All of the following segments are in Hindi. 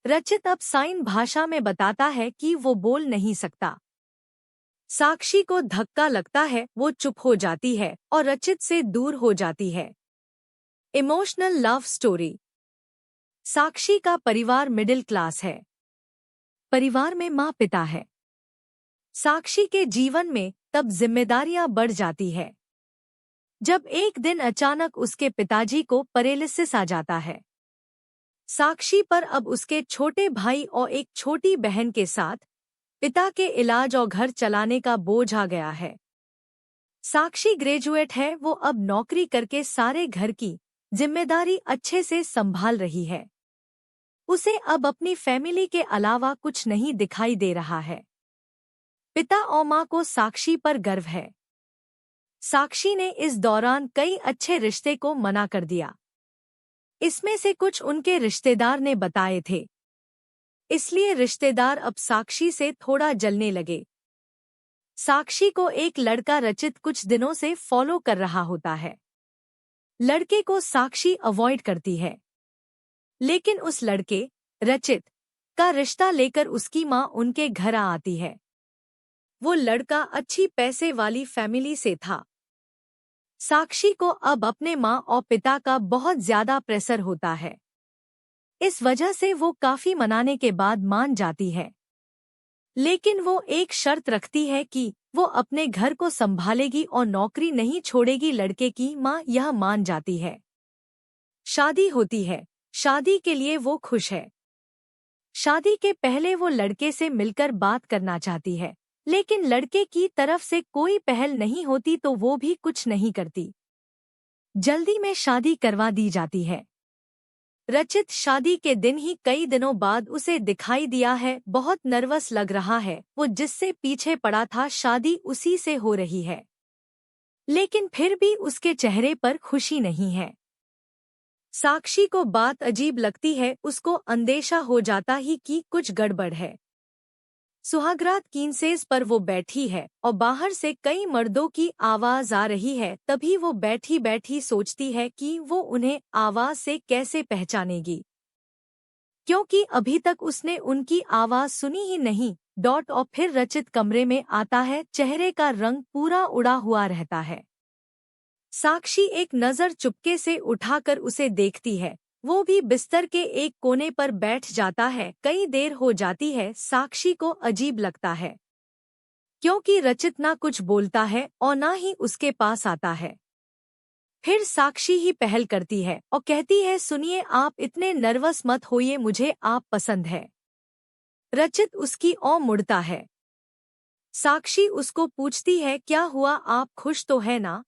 रचित अब साइन भाषा में बताता है कि वो बोल नहीं सकता। साक्षी को धक्का लगता है, वो चुप हो जाती है और रचित से दूर हो जाती है। Emotional love story. साक्षी का परिवार मिडिल क्लास है। परिवार में माँ पिता है। साक्षी के जीवन में तब जिम्मेदारियां बढ़ जाती है जब एक दिन अचानक उसके पिताजी को पैरालिसिस आ जाता है। साक्षी पर अब उसके छोटे भाई और एक छोटी बहन के साथ पिता के इलाज और घर चलाने का बोझ आ गया है। साक्षी ग्रेजुएट है, वो अब नौकरी करके सारे घर की जिम्मेदारी अच्छे से संभाल रही है। उसे अब अपनी फैमिली के अलावा कुछ नहीं दिखाई दे रहा है। पिता और माँ को साक्षी पर गर्व है। साक्षी ने इस दौरान कई अच्छे रिश्ते को मना कर दिया। इसमें से कुछ उनके रिश्तेदार ने बताए थे, इसलिए रिश्तेदार अब साक्षी से थोड़ा जलने लगे। साक्षी को एक लड़का रचित कुछ दिनों से फॉलो कर रहा होता है। लड़के को साक्षी अवॉइड करती है, लेकिन उस लड़के रचित का रिश्ता लेकर उसकी माँ उनके घर आती है। वो लड़का अच्छी पैसे वाली फैमिली से था। साक्षी को अब अपने माँ और पिता का बहुत ज्यादा प्रेशर होता है। इस वजह से वो काफी मनाने के बाद मान जाती है, लेकिन वो एक शर्त रखती है कि वो अपने घर को संभालेगी और नौकरी नहीं छोड़ेगी। लड़के की माँ यह मान जाती है। शादी होती है। शादी के लिए वो खुश है। शादी के पहले वो लड़के से मिलकर बात करना चाहती है, लेकिन लड़के की तरफ से कोई पहल नहीं होती तो वो भी कुछ नहीं करती। जल्दी में शादी करवा दी जाती है। रचित शादी के दिन ही कई दिनों बाद उसे दिखाई दिया है। बहुत नर्वस लग रहा है। वो जिससे पीछे पड़ा था शादी उसी से हो रही है, लेकिन फिर भी उसके चेहरे पर खुशी नहीं है। साक्षी को बात अजीब लगती है। उसको अंदेशा हो जाता ही कि कुछ गड़बड़ है। सुहागरात कीनसेस पर वो बैठी है और बाहर से कई मर्दों की आवाज आ रही है। तभी वो बैठी बैठी सोचती है कि वो उन्हें आवाज से कैसे पहचानेगी, क्योंकि अभी तक उसने उनकी आवाज सुनी ही नहीं। और फिर रचित कमरे में आता है। चेहरे का रंग पूरा उड़ा हुआ रहता है। साक्षी एक नज़र चुपके से उठाकर उसे देखती है। वो भी बिस्तर के एक कोने पर बैठ जाता है। कई देर हो जाती है। साक्षी को अजीब लगता है, क्योंकि रचित ना कुछ बोलता है और ना ही उसके पास आता है। फिर साक्षी ही पहल करती है और कहती है, सुनिए, आप इतने नर्वस मत होइए, मुझे आप पसंद है। रचित उसकी ओर मुड़ता है। साक्षी उसको पूछती है, क्या हुआ, आप खुश तो है ना?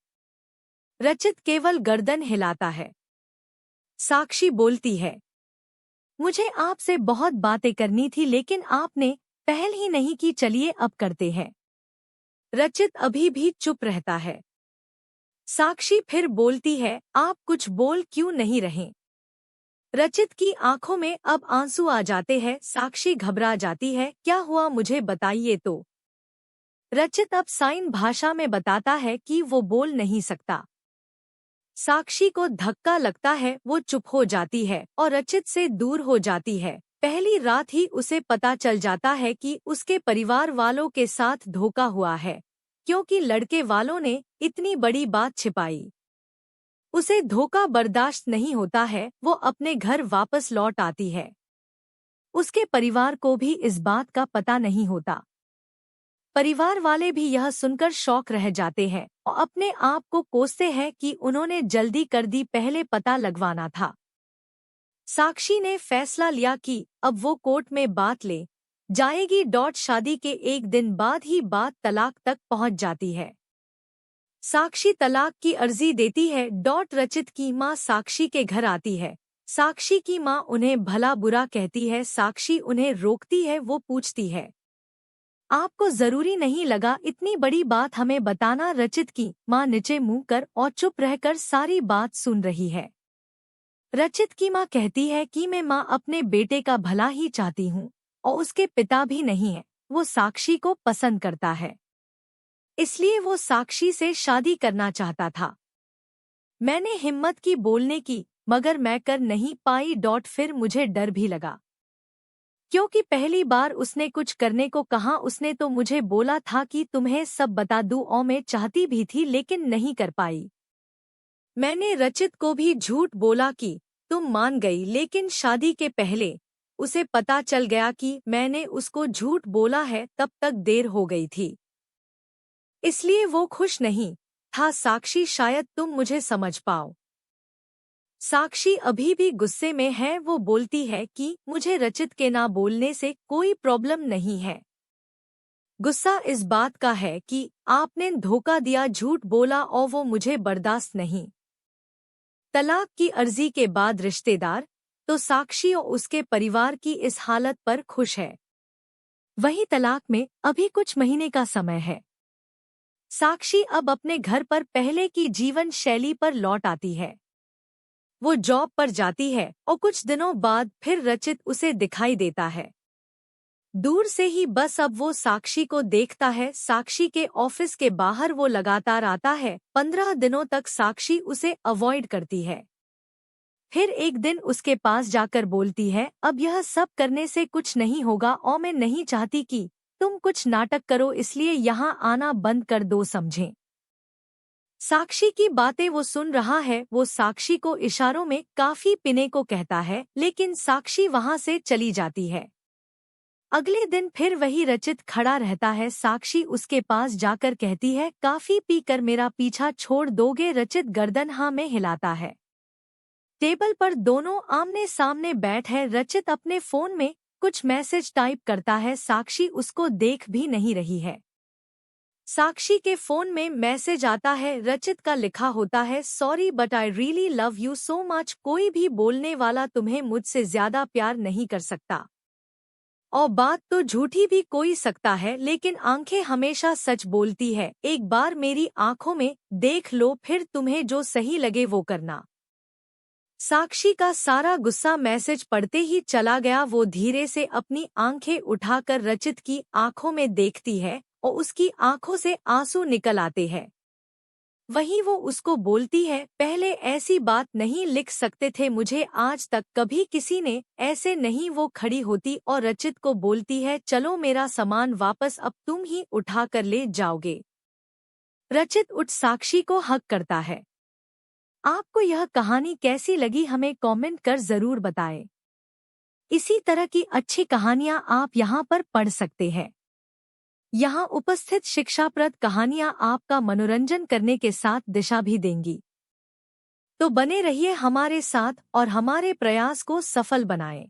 रचित केवल गर्दन हिलाता है। साक्षी बोलती है, मुझे आपसे बहुत बातें करनी थी, लेकिन आपने पहल ही नहीं की, चलिए अब करते हैं। रचित अभी भी चुप रहता है। साक्षी फिर बोलती है, आप कुछ बोल क्यों नहीं रहे? रचित की आंखों में अब आंसू आ जाते हैं। साक्षी घबरा जाती है, क्या हुआ, मुझे बताइए तो। रचित अब साइन भाषा में बताता है कि वो बोल नहीं सकता। साक्षी को धक्का लगता है, वो चुप हो जाती है और रचित से दूर हो जाती है। पहली रात ही उसे पता चल जाता है कि उसके परिवार वालों के साथ धोखा हुआ है, क्योंकि लड़के वालों ने इतनी बड़ी बात छिपाई। उसे धोखा बर्दाश्त नहीं होता है। वो अपने घर वापस लौट आती है। उसके परिवार को भी इस बात का पता नहीं होता। परिवार वाले भी यह सुनकर शॉक रह जाते हैं और अपने आप को कोसते हैं कि उन्होंने जल्दी कर दी, पहले पता लगवाना था। साक्षी ने फैसला लिया कि अब वो कोर्ट में बात ले जाएगी। शादी के एक दिन बाद ही बात तलाक तक पहुंच जाती है। साक्षी तलाक की अर्जी देती है। रचित की मां साक्षी के घर आती है। साक्षी की मां उन्हें भला बुरा कहती है। साक्षी उन्हें रोकती है। वो पूछती है, आपको जरूरी नहीं लगा इतनी बड़ी बात हमें बताना? रचित की मां नीचे मुंह कर और चुप रहकर सारी बात सुन रही है। रचित की मां कहती है कि मैं मां अपने बेटे का भला ही चाहती हूँ और उसके पिता भी नहीं है। वो साक्षी को पसंद करता है, इसलिए वो साक्षी से शादी करना चाहता था। मैंने हिम्मत की बोलने की, मगर मैं कर नहीं पाई। फिर मुझे डर भी लगा। क्योंकि पहली बार उसने कुछ करने को कहा उसने तो मुझे बोला था कि तुम्हें सब बता दूं और मैं चाहती भी थी लेकिन नहीं कर पाई। मैंने रचित को भी झूठ बोला कि तुम मान गई लेकिन शादी के पहले उसे पता चल गया कि मैंने उसको झूठ बोला है, तब तक देर हो गई थी, इसलिए वो खुश नहीं था। साक्षी शायद तुम मुझे समझ पाओ। साक्षी अभी भी गुस्से में है। वो बोलती है कि मुझे रचित के ना बोलने से कोई प्रॉब्लम नहीं है। गुस्सा इस बात का है कि आपने धोखा दिया, झूठ बोला और वो मुझे बर्दाश्त नहीं। तलाक की अर्जी के बाद रिश्तेदार तो साक्षी और उसके परिवार की इस हालत पर खुश है। वहीं तलाक में अभी कुछ महीने का समय है। साक्षी अब अपने घर पर पहले की जीवन शैली पर लौट आती है। वो जॉब पर जाती है और कुछ दिनों बाद फिर रचित उसे दिखाई देता है। दूर से ही बस अब वो साक्षी को देखता है। साक्षी के ऑफिस के बाहर वो लगातार आता है। 15 दिनों तक साक्षी उसे अवॉइड करती है। फिर एक दिन उसके पास जाकर बोलती है, अब यह सब करने से कुछ नहीं होगा और मैं नहीं चाहती कि तुम कुछ नाटक करो, इसलिए यहाँ आना बंद कर दो, समझे। साक्षी की बातें वो सुन रहा है। वो साक्षी को इशारों में काफी पीने को कहता है, लेकिन साक्षी वहां से चली जाती है। अगले दिन फिर वही रचित खड़ा रहता है। साक्षी उसके पास जाकर कहती है, काफी पीकर मेरा पीछा छोड़ दोगे? रचित गर्दन हाँ में हिलाता है। टेबल पर दोनों आमने सामने बैठ है। रचित अपने फोन में कुछ मैसेज टाइप करता है। साक्षी उसको देख भी नहीं रही है। साक्षी के फोन में मैसेज आता है। रचित का लिखा होता है, sorry but I really love you so much. कोई भी बोलने वाला तुम्हें मुझसे ज्यादा प्यार नहीं कर सकता। और बात तो झूठी भी कोई सकता है, लेकिन आंखें हमेशा सच बोलती है। एक बार मेरी आंखों में देख लो, फिर तुम्हें जो सही लगे वो करना। साक्षी का सारा गुस्सा मैसेज पढ़ते ही चला गया। वो धीरे से अपनी आंखें उठाकर रचित की आंखों में देखती है और उसकी आंखों से आंसू निकल आते हैं। वहीं वो उसको बोलती है, पहले ऐसी बात नहीं लिख सकते थे मुझे, आज तक कभी किसी ने ऐसे नहीं। वो खड़ी होती और रचित को बोलती है, चलो मेरा सामान वापस अब तुम ही उठा कर ले जाओगे। रचित उठ साक्षी को हक करता है। आपको यह कहानी कैसी लगी हमें कमेंट कर जरूर बताएं। इसी तरह की अच्छी कहानियां आप यहां पर पढ़ सकते हैं। यहाँ उपस्थित शिक्षाप्रद कहानियाँ आपका मनोरंजन करने के साथ दिशा भी देंगी। तो बने रहिए हमारे साथ और हमारे प्रयास को सफल बनाएं।